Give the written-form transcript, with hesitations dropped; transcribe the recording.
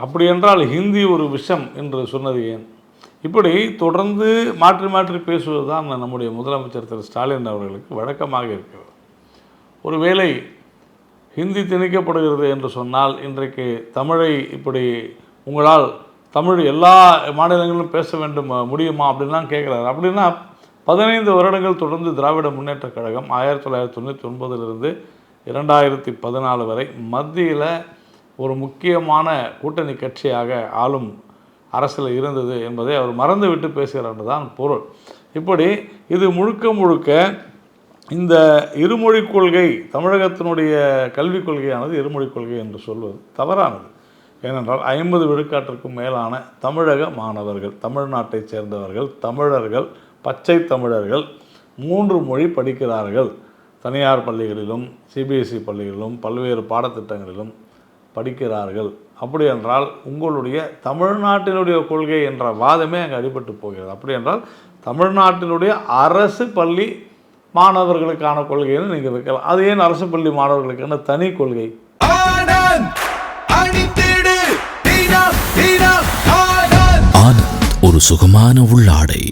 அப்படி என்றால் ஹிந்தி ஒரு விஷம் என்று சொன்னது ஏன்? இப்படி தொடர்ந்து மாற்றி மாற்றி பேசுவது தான் நம்முடைய முதலமைச்சர் திரு ஸ்டாலின் அவர்களுக்கு வழக்கமாக இருக்கிறது. ஒருவேளை ஹிந்தி திணிக்கப்படுகிறது என்று சொன்னால் இன்றைக்கு தமிழை இப்படி உங்களால் தமிழ் எல்லா மாநிலங்களிலும் பேச வேண்டும் முடியுமா அப்படின்லாம் கேட்குறாரு. அப்படின்னா 15 வருடங்கள் தொடர்ந்து திராவிட முன்னேற்றக் கழகம் 1999 2014 வரை மத்தியில் ஒரு முக்கியமான கூட்டணி கட்சியாக ஆளும் அரசில் இருந்தது என்பதை அவர் மறந்துவிட்டு பேசுகிறார் தான் பொருள். இப்படி இது முழுக்க முழுக்க இந்த இருமொழிக் கொள்கை, தமிழகத்தினுடைய கல்விக் கொள்கையானது இருமொழிக் கொள்கை என்று சொல்வது தவறானது. ஏனென்றால் 50 விழுக்காட்டிற்கும் மேலான தமிழக மாணவர்கள், தமிழ்நாட்டைச் சேர்ந்தவர்கள், தமிழர்கள், பச்சை தமிழர்கள் 3 மொழி படிக்கிறார்கள். தனியார் பள்ளிகளிலும் சிபிஎஸ்சி பள்ளிகளிலும் பல்வேறு பாடத்திட்டங்களிலும் படிக்கிறார்கள். அப்படி என்றால் உங்களுடைய தமிழ்நாட்டினுடைய கொள்கை என்ற வாதமே அங்கே அடிபட்டு போகிறது. அப்படி என்றால் தமிழ்நாட்டினுடைய அரசு பள்ளி மாணவர்களுக்கான கொள்கைன்னு நீங்கள் வைக்கலாம். அது ஏன் அரசு பள்ளி மாணவர்களுக்கான தனி கொள்கை? ஆனந்த் ஒரு சுகமான உள்ளாடை.